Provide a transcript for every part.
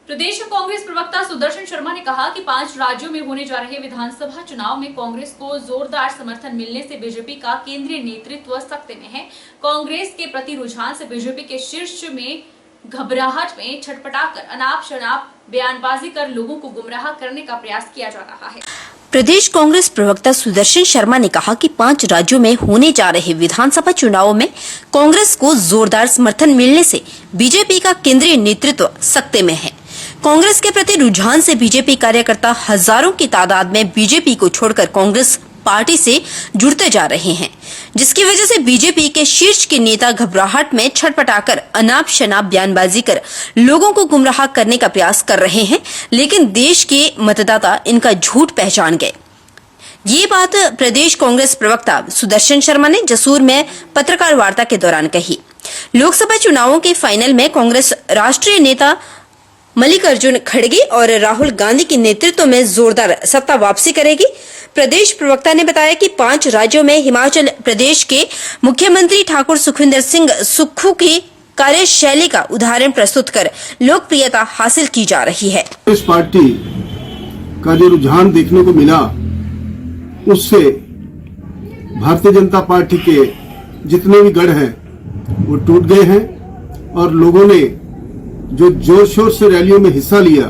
प्रदेश कांग्रेस प्रवक्ता सुदर्शन शर्मा ने कहा कि 5 राज्यों में होने जा रहे विधानसभा चुनाव में कांग्रेस को जोरदार समर्थन मिलने से बीजेपी का केंद्रीय नेतृत्व सख्ते में है। कांग्रेस के प्रति रुझान से बीजेपी के शीर्ष में घबराहट में छटपटाकर अनाप शनाप बयानबाजी कर लोगों को गुमराह करने का प्रयास किया जा रहा है। प्रदेश कांग्रेस प्रवक्ता सुदर्शन शर्मा ने कहा कि 5 राज्यों में होने जा रहे विधानसभा चुनावों में कांग्रेस को जोरदार समर्थन मिलने से बीजेपी का केंद्रीय नेतृत्व सख्ते में है। कांग्रेस के प्रति रुझान से बीजेपी कार्यकर्ता हजारों की तादाद में बीजेपी को छोड़कर कांग्रेस पार्टी से जुड़ते जा रहे हैं, जिसकी वजह से बीजेपी के शीर्ष के नेता घबराहट में छटपटाकर अनाप शनाप बयानबाजी कर लोगों को गुमराह करने का प्रयास कर रहे हैं, लेकिन देश के मतदाता इनका झूठ पहचान गए। ये बात प्रदेश कांग्रेस प्रवक्ता सुदर्शन शर्मा ने जसूर में पत्रकार वार्ता के दौरान कही। लोकसभा चुनावों के फाइनल में कांग्रेस राष्ट्रीय नेता मल्लिकार्जुन खड़गे और राहुल गांधी के नेतृत्व में जोरदार सत्ता वापसी करेगी। प्रदेश प्रवक्ता ने बताया कि 5 राज्यों में हिमाचल प्रदेश के मुख्यमंत्री ठाकुर सुखविंदर सिंह सुक्खू की कार्यशैली का उदाहरण प्रस्तुत कर लोकप्रियता हासिल की जा रही है। इस पार्टी का जो रुझान देखने को मिला, उससे भारतीय जनता पार्टी के जितने भी गढ़ हैं वो टूट गए हैं और लोगों ने जो जोर शोर से रैलियों में हिस्सा लिया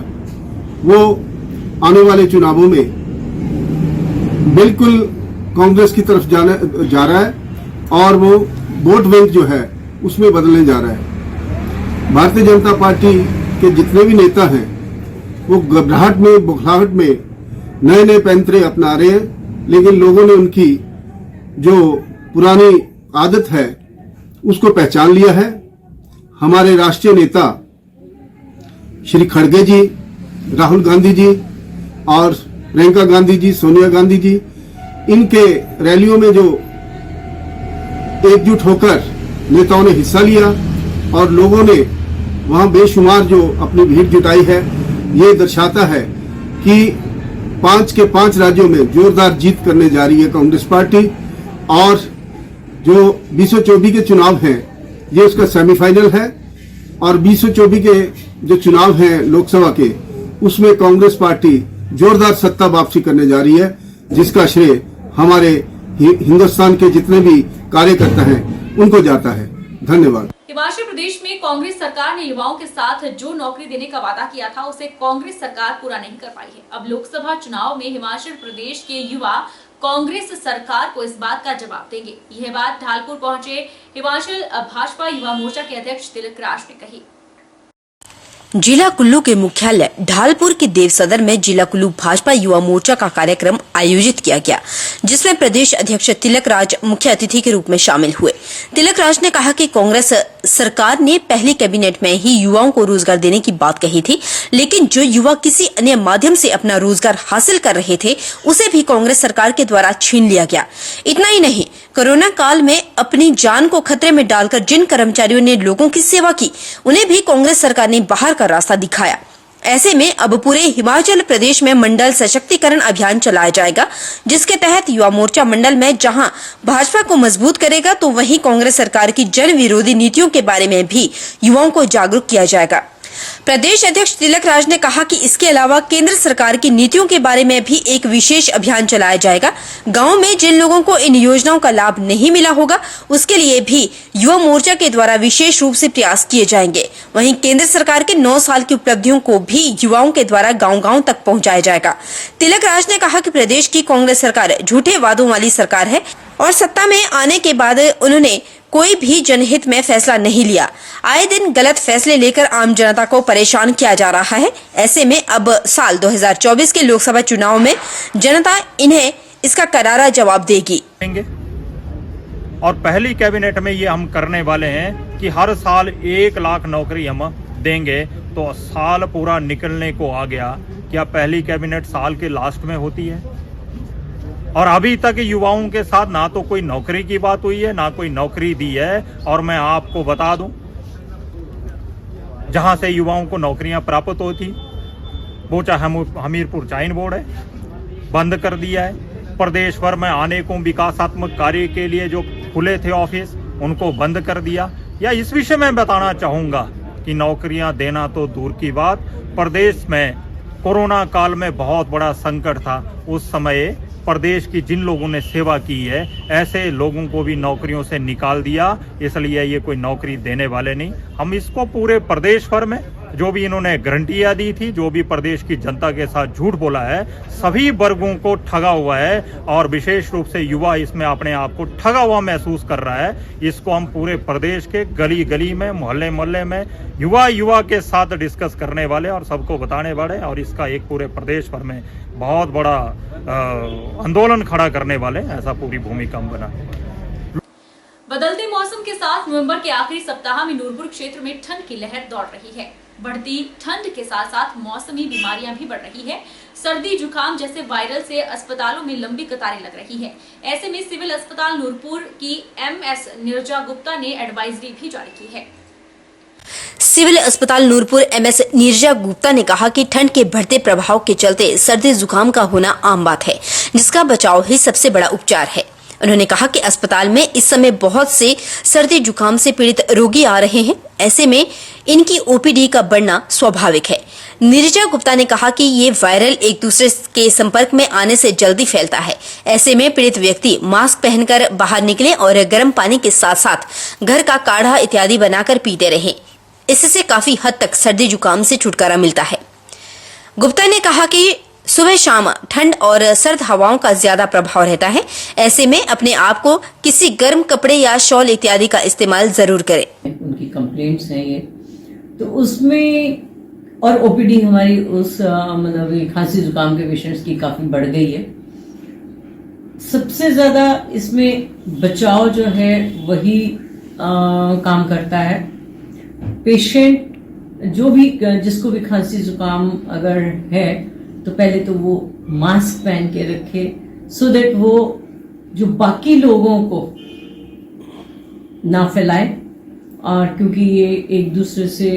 वो आने वाले चुनावों में बिल्कुल कांग्रेस की तरफ जा रहा है और वो वोट बैंक जो है उसमें बदलने जा रहा है। भारतीय जनता पार्टी के जितने भी नेता हैं वो घबराहट में बुखलाहट में नए नए पैंतरे अपना रहे हैं, लेकिन लोगों ने उनकी जो पुरानी आदत है उसको पहचान लिया है। हमारे राष्ट्रीय नेता श्री खड़गे जी, राहुल गांधी जी और प्रियंका गांधी जी, सोनिया गांधी जी, इनके रैलियों में जो एकजुट होकर नेताओं ने हिस्सा लिया और लोगों ने वहां बेशुमार जो अपनी भीड़ जुटाई है, ये दर्शाता है कि 5 के 5 राज्यों में जोरदार जीत करने जा रही है कांग्रेस पार्टी। और जो 2024 के चुनाव हैं ये उसका सेमीफाइनल है और 2024 के जो चुनाव हैं लोकसभा के, उसमें कांग्रेस पार्टी जोरदार सत्ता वापसी करने जा रही है, जिसका श्रेय हमारे हिंदुस्तान के जितने भी कार्यकर्ता हैं उनको जाता है। धन्यवाद। हिमाचल प्रदेश में कांग्रेस सरकार ने युवाओं के साथ जो नौकरी देने का वादा किया था उसे कांग्रेस सरकार पूरा नहीं कर पाई है। अब लोकसभा चुनाव में हिमाचल प्रदेश के युवा कांग्रेस सरकार को इस बात का जवाब देंगे। यह बात ढालपुर पहुंचे हिमाचल भाजपा युवा मोर्चा के अध्यक्ष तिलक राज ने कही। जिला कुल्लू के मुख्यालय ढालपुर के देव सदन में जिला कुल्लू भाजपा युवा मोर्चा का कार्यक्रम आयोजित किया गया, जिसमें प्रदेश अध्यक्ष तिलक राज मुख्य अतिथि के रूप में शामिल हुए। तिलक राज ने कहा कि कांग्रेस सरकार ने पहली कैबिनेट में ही युवाओं को रोजगार देने की बात कही थी, लेकिन जो युवा किसी अन्य माध्यम से अपना रोजगार हासिल कर रहे थे उसे भी कांग्रेस सरकार के द्वारा छीन लिया गया। इतना ही नहीं, कोरोना काल में अपनी जान को खतरे में डालकर जिन कर्मचारियों ने लोगों की सेवा की, उन्हें भी कांग्रेस सरकार ने बाहर का रास्ता दिखाया। ऐसे में अब पूरे हिमाचल प्रदेश में मंडल सशक्तिकरण अभियान चलाया जाएगा, जिसके तहत युवा मोर्चा मंडल में जहां भाजपा को मजबूत करेगा, तो वहीं कांग्रेस सरकार की जन विरोधी नीतियों के बारे में भी युवाओं को जागरूक किया जाएगा। प्रदेश अध्यक्ष तिलक राज ने कहा कि इसके अलावा केंद्र सरकार की नीतियों के बारे में भी एक विशेष अभियान चलाया जाएगा। गांव में जिन लोगों को इन योजनाओं का लाभ नहीं मिला होगा, उसके लिए भी युवा मोर्चा के द्वारा विशेष रूप से प्रयास किए जाएंगे। वहीं केंद्र सरकार के 9 साल की उपलब्धियों को भी युवाओं के द्वारा गाँव-गाँव तक पहुँचाया जाएगा। तिलक राज ने कहा कि प्रदेश की कांग्रेस सरकार झूठे वादों वाली सरकार है और सत्ता में आने के बाद उन्होंने कोई भी जनहित में फैसला नहीं लिया। आए दिन गलत फैसले लेकर आम जनता को परेशान किया जा रहा है। ऐसे में अब साल 2024 के लोकसभा चुनाव में जनता इन्हें इसका करारा जवाब देगी। और पहली कैबिनेट में ये हम करने वाले हैं कि हर साल 1 लाख नौकरी हम देंगे। तो साल पूरा निकलने को आ गया। क्या पहली कैबिनेट साल के लास्ट में होती है? और अभी तक युवाओं के साथ ना तो कोई नौकरी की बात हुई है, ना कोई नौकरी दी है। और मैं आपको बता दूं, जहां से युवाओं को नौकरियां प्राप्त होती, वो चाहे हमीरपुर चाइन बोर्ड है, बंद कर दिया है। प्रदेश भर में अनेकों विकासात्मक कार्य के लिए जो खुले थे ऑफिस, उनको बंद कर दिया। या इस विषय में बताना चाहूंगा कि नौकरियां देना तो दूर की बात, प्रदेश में कोरोना काल में बहुत बड़ा संकट था। उस समय प्रदेश की जिन लोगों ने सेवा की है, ऐसे लोगों को भी नौकरियों से निकाल दिया, इसलिए ये कोई नौकरी देने वाले नहीं। हम इसको पूरे प्रदेश भर में जो भी इन्होंने गारंटियां दी थी, जो भी प्रदेश की जनता के साथ झूठ बोला है, सभी वर्गों को ठगा हुआ है और विशेष रूप से युवा इसमें अपने आप को ठगा हुआ महसूस कर रहा है। इसको हम पूरे प्रदेश के गली गली में, मोहल्ले मोहल्ले में युवा के साथ डिस्कस करने वाले और सबको बताने वाले, और इसका एक पूरे प्रदेश भर में बहुत बड़ा आंदोलन खड़ा करने वाले, ऐसा पूरी भूमिका हम बना। बदलते मौसम के साथ नवंबर के आखिरी सप्ताह में नूरपुर क्षेत्र में ठंड की लहर दौड़ रही है। बढ़ती ठंड के साथ साथ मौसमी बीमारियां भी बढ़ रही है। सर्दी जुकाम जैसे वायरल से अस्पतालों में लंबी कतारें लग रही है। ऐसे में सिविल अस्पताल नूरपुर की MS नीरजा गुप्ता ने एडवाइजरी भी जारी की है। सिविल अस्पताल नूरपुर MS नीरजा गुप्ता ने कहा कि ठंड के बढ़ते प्रभाव के चलते सर्दी जुकाम का होना आम बात है, जिसका बचाव ही सबसे बड़ा उपचार है। उन्होंने कहा कि अस्पताल में इस समय बहुत से सर्दी जुकाम से पीड़ित रोगी आ रहे हैं, ऐसे में इनकी OPD का बढ़ना स्वाभाविक है। नीरजा गुप्ता ने कहा कि ये वायरल एक दूसरे के संपर्क में आने से जल्दी फैलता है। ऐसे में पीड़ित व्यक्ति मास्क पहनकर बाहर निकलें और गर्म पानी के साथ साथ घर का काढ़ा इत्यादि बनाकर पीते रहें। इससे काफी हद तक सर्दी जुकाम से छुटकारा मिलता है। गुप्ता ने कहा कि सुबह शाम ठंड और सर्द हवाओं का ज्यादा प्रभाव रहता है, ऐसे में अपने आप को किसी गर्म कपड़े या शॉल इत्यादि का इस्तेमाल जरूर करें। उनकी कंप्लेंट्स हैं ये, तो उसमें और OPD हमारी उस मतलब ये खांसी जुकाम के पेशेंट्स की काफी बढ़ गई है। सबसे ज्यादा इसमें बचाव जो है वही काम करता है। पेशेंट जो भी जिसको भी खांसी जुकाम अगर है तो पहले तो वो मास्क पहन के रखे, सो दैट वो जो बाकी लोगों को ना फैलाए, और क्योंकि ये एक दूसरे से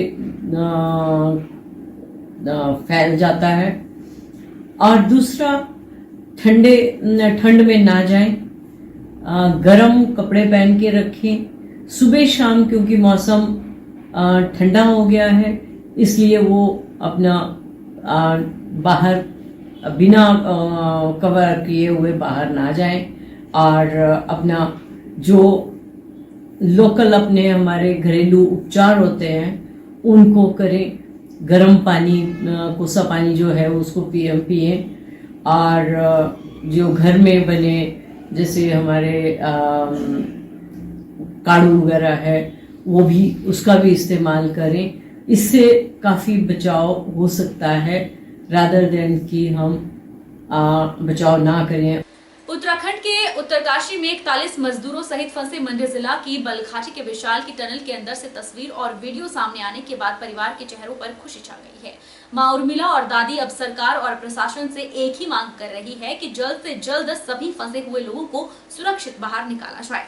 फैल जाता है। और दूसरा, ठंड में ना जाएं, गरम कपड़े पहन के रखें सुबह शाम, क्योंकि मौसम ठंडा हो गया है, इसलिए वो अपना बाहर बिना कवर किए हुए बाहर ना जाएं, और अपना जो लोकल अपने हमारे घरेलू उपचार होते हैं उनको करें। गर्म पानी, कोसा पानी जो है उसको पिए, और जो घर में बने जैसे हमारे काढ़ू वगैरह है वो भी, उसका भी इस्तेमाल करें। इससे काफी बचाव हो सकता है, रादर देन कि हम बचाव ना करें। उत्तराखंड के उत्तरकाशी में 41 मजदूरों सहित फंसे मंडी जिला की बलघाटी के विशाल की टनल के अंदर से तस्वीर और वीडियो सामने आने के बाद परिवार के चेहरों पर खुशी छा गई है। मां उर्मिला और दादी अब सरकार और प्रशासन से एक ही मांग कर रही है कि जल्द से जल्द सभी फंसे हुए लोगों को सुरक्षित बाहर निकाला जाए।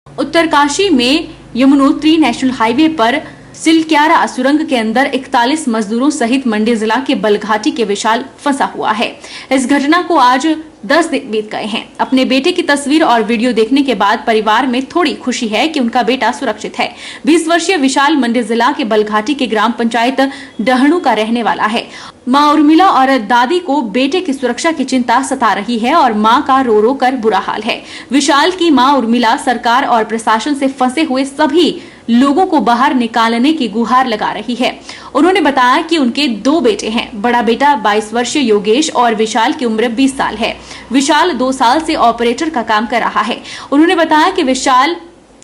उत्तरकाशी में यमुनोत्री नेशनल हाईवे पर सिलक्यारा सुरंग के अंदर 41 मजदूरों सहित मंडी जिला के बलघाटी के विशाल फंसा हुआ है। इस घटना को आज 10 दिन बीत गए हैं। अपने बेटे की तस्वीर और वीडियो देखने के बाद परिवार में थोड़ी खुशी है कि उनका बेटा सुरक्षित है। 20 वर्षीय विशाल मंडी जिला के बलघाटी के ग्राम पंचायत डहणू का रहने वाला है। मां उर्मिला और दादी को बेटे की सुरक्षा की चिंता सता रही है और मां का रो रो कर बुरा हाल है। विशाल की मां उर्मिला सरकार और प्रशासन से फंसे हुए सभी लोगों को बाहर निकालने की गुहार लगा रही है। उन्होंने बताया कि उनके 2 बेटे हैं। बड़ा बेटा 22 वर्षीय योगेश और विशाल की उम्र 20 साल है। विशाल 2 साल से ऑपरेटर का काम कर रहा है। उन्होंने बताया कि विशाल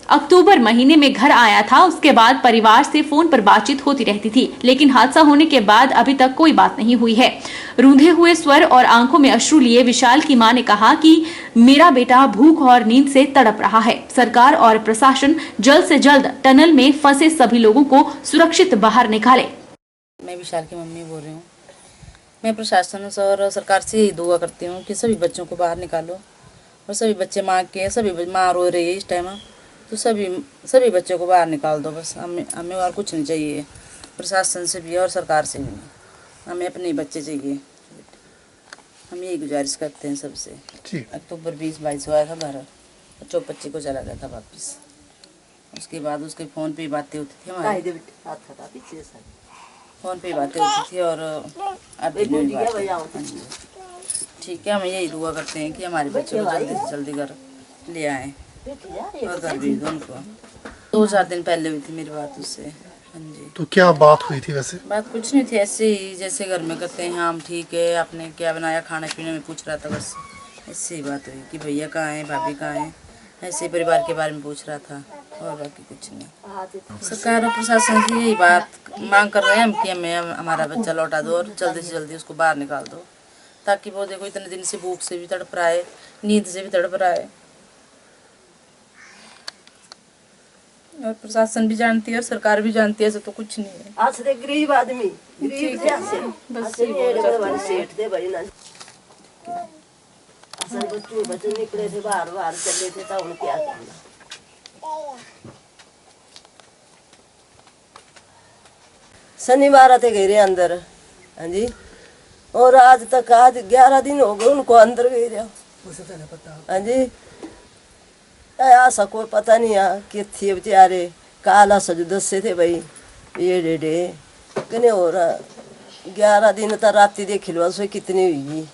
अक्टूबर महीने में घर आया था। उसके बाद परिवार से फोन पर बातचीत होती रहती थी, लेकिन हादसा होने के बाद अभी तक कोई बात नहीं हुई है। रूंधे हुए स्वर और आंखों में अश्रु लिए विशाल की मां ने कहा कि मेरा बेटा भूख और नींद से तड़प रहा है। सरकार और प्रशासन जल्द से जल्द टनल में फंसे सभी लोगों को सुरक्षित बाहर निकाले। मैं विशाल की मम्मी बोल रही हूँ। मैं प्रशासन और सरकार से यही दुआ करती हूँ कि सभी बच्चों को बाहर निकालो, और सभी बच्चे सभी माँ रो रही है इस टाइम, तो सभी बच्चों को बाहर निकाल दो। बस हमें और कुछ नहीं चाहिए, प्रशासन से भी और सरकार से भी। हमें अपने बच्चे चाहिए। हम यही गुजारिश करते हैं सबसे। अक्टूबर 20-22 हुआ था घर, 24-25 को चला गया था वापस। उसके बाद उसके फ़ोन पे ही बातें होती थी हमारी, फ़ोन पे ही बातें होती थी। और अब ठीक है, हम यही दुआ करते हैं कि हमारे बच्चों को जल्दी से जल्दी घर ले आएँ और घर भेज दो उनको। 2-4 दिन पहले हुई थी मेरी बात उससे। हाँ जी। तो क्या बात हुई थी वैसे? बात कुछ नहीं थी, ऐसे ही जैसे घर में करते हैं, हम ठीक है, आपने क्या बनाया खाने पीने में पूछ रहा था, बस ऐसे ही बात हुई कि भैया कहाँ हैं, भाभी कहाँ हैं, ऐसे ही परिवार के बारे में पूछ रहा था और बाकी कुछ नहीं। सरकार और प्रशासन से यही बात मांग कर रहे हैं हम कि हमें हमारा बच्चा लौटा दो और जल्दी से जल्दी उसको बाहर निकाल दो, ताकि वो देखो इतने दिन से भूख से भी तड़प रहा है, नींद से भी तड़प रहा है। और प्रशासन भी जानती है और सरकार भी जानती है, ऐसा तो कुछ नहीं है। आज से गरीब आदमी गरीब जैसे बस सेठ दे भाई ना असल बच्चे निकले थे बाहर चले थे, तो उन्हें क्या करना। शनिवार आते गए रे अंदर। हाँ जी। और आज 11 दिन हो गए उनको अंदर गए रहे। हाँ जी। ऐसा कोई पता नहीं है कि थे बेचारे काला सजू दसे थे भाई ये डेडे कने। और 11 दिन तक राती देख लो सो कितनी हुई।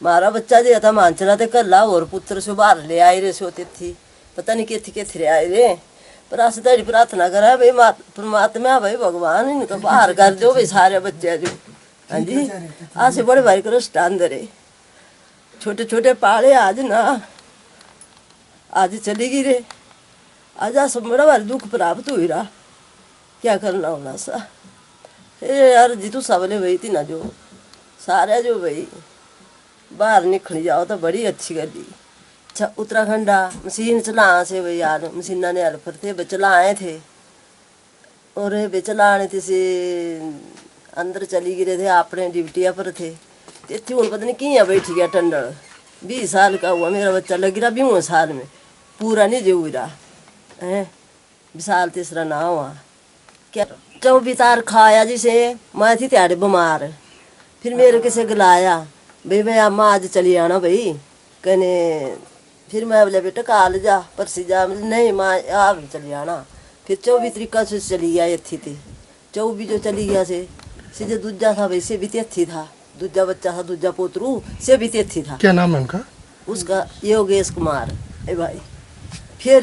मारा बच्चा जो था मानचला थे कला और पुत्र से बाहर ले आए रे सोते थी, पता नहीं किथे आए रे। पर अस तेरी प्रार्थना करा भाई परमात्मा भाई भगवान इनको बाहर कर दो भाई सारे बच्चे जो। हाँ जी। आज से बड़े भाई कष्ट अंदर है, छोटे छोटे पाले आज ना आज चली गई रे। आज सब बड़ा भारी दुख प्राप्त हुई रहा, क्या करना होना सा। यार जी तू सबले भाई थी ना जो सारे जो भाई बाहर निकल जाओ तो बड़ी अच्छी गली। अच्छा उत्तराखंडा मशीन चला से भाई यार मशीना ने हल्फर थे चलाए थे और चलाने थे से अंदर चली गए थे अपने ड्यूटिया पर थे। इतनी हूँ पता नहीं किया बैठ गया टंडल। 20 साल का हुआ मेरा बच्चा, लग रहा 20 साल में पूरा नहीं जो रहा है। विशाल तीसरा ना हुआ क्या 24 तार खाया जिसे मैं थी त्यारे बीमार। फिर मेरे किसे गलाया भाई मैं अम्मा आज चली आना भाई कहने। फिर मैं बोले बेटा काल जा परसी जा, नहीं माँ आप चली आना। फिर 24 तरीका से चली गया थी 24 जो चली गया से जो दूजा था वैसे भी तेथी था, दूजा बच्चा था दूजा पोतरू से भी तेथी था। क्या नाम है उनका? उसका योगेश कुमार ए भाई। फिर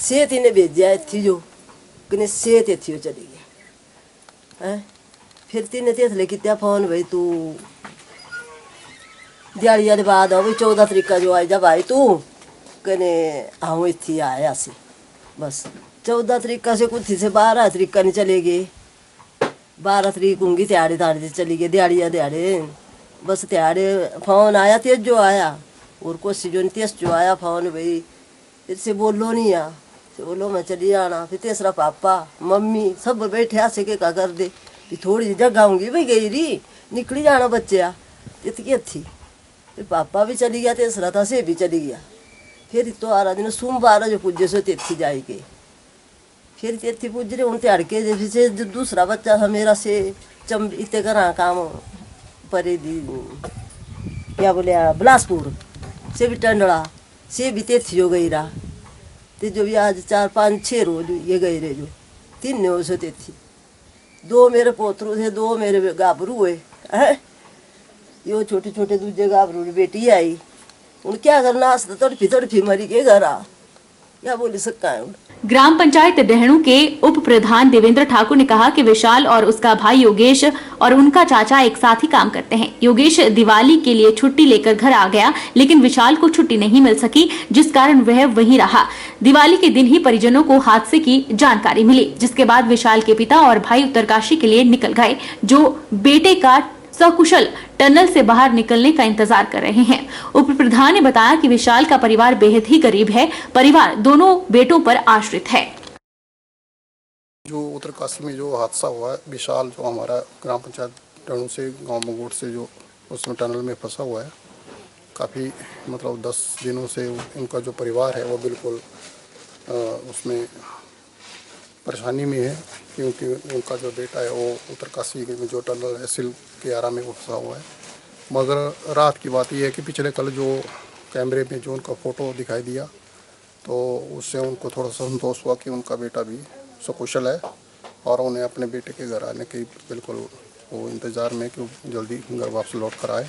सेठ ने भेजा थी जो कने सेठ थी वो चली गया है। फिर तीन तेथ लेके त्या फोन भाई तू दिहाड़ी वाले बाद आओ भाई 14 तरीका जो आई जा भाई तू कने आओ इतनी आया से बस 14 तरीका से कुछ से 12 तरीका नहीं चले गए। 12 तरीक होंगी त्याड़े से चली गई दिहाड़े बस त्याड़े फोन आया तेज जो आया और कोशिश जो तेज जो आया फोन भाई फिर से बोलो नहीं आ से बोलो मैं चली आना। फिर तीसरा पापा मम्मी सब बैठे आसे के का कर दे कि थोड़ी जगह होंगी भाई गई री निकली जाना बच्चे आ इतनी अच्छी। फिर पापा भी चली गया तीसरा था से भी चली गया। फिर तो आ रहा दिन सोमवार जो पूजे से तेथी जाएगी। फिर तेथी पूज रहे उन त्याड़ के जैसे जो दूसरा बच्चा था मेरा से चम इतने करा काम परे दी क्या बोले बिलासपुर से भी टंडड़ा से भी तेथी हो गई रहा। तो जो भी आज 4-5-6 रोज ये गई रहे जो 3 ने उसे तेथी। 2 मेरे पोतरू थे 2 मेरे गाभरू हुए है। यो छोटे छोटे दूजे गाभरू बेटी आई उन क्या करना हंसता तड़फी मरी के घर आ क्या बोली सकता है। ग्राम पंचायत डेहणू के उप प्रधान देवेंद्र ठाकुर ने कहा कि विशाल और उसका भाई योगेश और उनका चाचा एक साथ ही काम करते हैं। योगेश दिवाली के लिए छुट्टी लेकर घर आ गया, लेकिन विशाल को छुट्टी नहीं मिल सकी, जिस कारण वह वहीं रहा। दिवाली के दिन ही परिजनों को हादसे की जानकारी मिली, जिसके बाद विशाल के पिता और भाई उत्तरकाशी के लिए निकल गए, जो बेटे का सकुशल टनल से बाहर निकलने का इंतजार कर रहे हैं। उप प्रधान ने बताया कि विशाल का परिवार बेहद ही गरीब है। परिवार दोनों बेटों पर आश्रित है। जो उत्तरकाशी में जो हादसा हुआ है, विशाल जो हमारा ग्राम पंचायत डेहणू से गांव मंगोट से जो उसमें टनल में फंसा हुआ है, काफ़ी मतलब 10 दिनों से उनका जो परिवार है वो बिल्कुल उसमें परेशानी में है, क्योंकि उनका जो बेटा है वो उत्तरकाशी में जो टनल है सिल के आरा में फंसा हुआ है। मगर रात की बात यह है कि पिछले कल जो कैमरे में जो उनका फ़ोटो दिखाई दिया तो उससे उनको थोड़ा सा संतोष हुआ कि उनका बेटा भी सकुशल है और उन्हें अपने बेटे के घर आने की बिल्कुल वो इंतज़ार में कि वो जल्दी घर वापस लौट कर आए।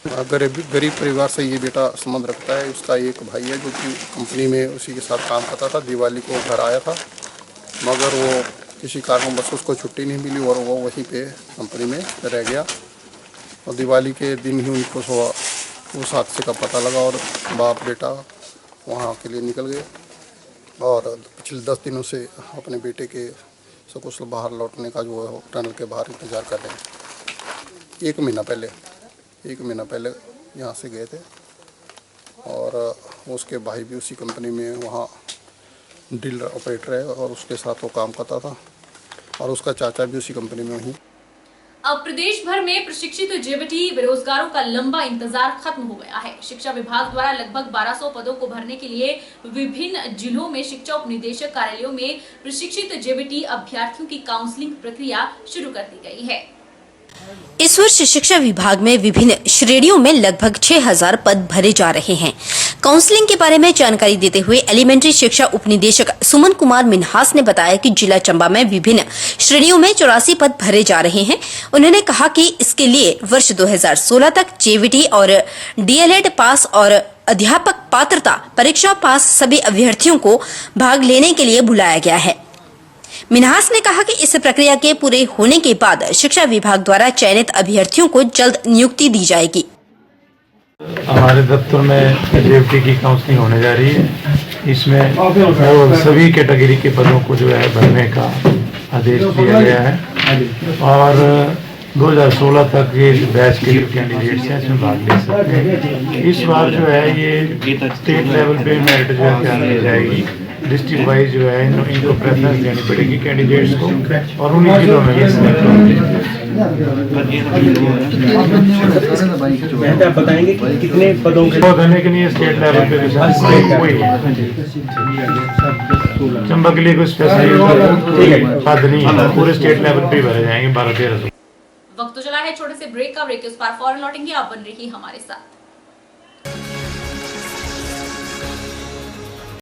गरीब परिवार से ये बेटा संबंध रखता है। उसका एक भाई है जो कि कंपनी में उसी के साथ काम करता था। दिवाली को घर आया था मगर वो किसी कारणवश उसको छुट्टी नहीं मिली और वो वहीं पे कंपनी में रह गया और दिवाली के दिन ही उनको उस हादसे का पता लगा और बाप बेटा वहाँ के लिए निकल गए और पिछले 10 दिनों से अपने बेटे के सकुशल बाहर लौटने का जो है टनल के बाहर इंतज़ार कर रहे हैं। एक महीना पहले यहाँ से गए थे और उसके भाई भी उसी कंपनी में वहाँ डीलर ऑपरेटर है और उसके साथ वो काम करता था और उसका चाचा भी उसी कंपनी में वहीं। अब प्रदेश भर में प्रशिक्षित जेबीटी बेरोजगारों का लंबा इंतजार खत्म हो गया है। शिक्षा विभाग द्वारा लगभग 1200 पदों को भरने के लिए विभिन्न जिलों में शिक्षा उपनिदेशक कार्यालयों में प्रशिक्षित जेबीटी अभ्यर्थियों की काउंसलिंग प्रक्रिया शुरू कर दी गई है। इस वर्ष शिक्षा विभाग में विभिन्न श्रेणियों में लगभग 6000 पद भरे जा रहे हैं। काउंसलिंग के बारे में जानकारी देते हुए एलिमेंट्री शिक्षा उपनिदेशक सुमन कुमार मिन्हास ने बताया कि जिला चंबा में विभिन्न श्रेणियों में 84 पद भरे जा रहे हैं। उन्होंने कहा कि इसके लिए वर्ष 2016 तक जेवीटी और डीएलएड पास और अध्यापक पात्रता परीक्षा पास सभी अभ्यर्थियों को भाग लेने के लिए बुलाया गया है। मिन्हास ने कहा कि इस प्रक्रिया के पूरे होने के बाद शिक्षा विभाग द्वारा चयनित अभ्यर्थियों को जल्द नियुक्ति दी जाएगी। हमारे दफ्तर में जेबीटी की काउंसलिंग होने जा रही है। इसमें वो सभी कैटेगरी के पदों को जो है भरने का आदेश दिया गया है और 2016 तक ये बैच के जो कैंडिडेट्स हैं इसमें भाग ले सकते हैं। इस बार जो है ये स्टेट लेवल पे मेरिट जो है ध्यान दी जाएगी। डिस्ट्रिक्ट वाइज जो है इनको प्रेफरेंस देनी पड़ेगी कैंडिडेट्स को और उन्हीं जिलों में बताएंगे कितने पदों के लिए स्टेट लेवल पे चंबा के लिए कोई स्पेशल पद नहीं है, पूरे स्टेट लेवल पे भरे जाएंगे 12-13। वक्त तो चला है छोटे से ब्रेक का। ब्रेक के उस पार फौरन लौटेंगे। आप बन रही हमारे साथ।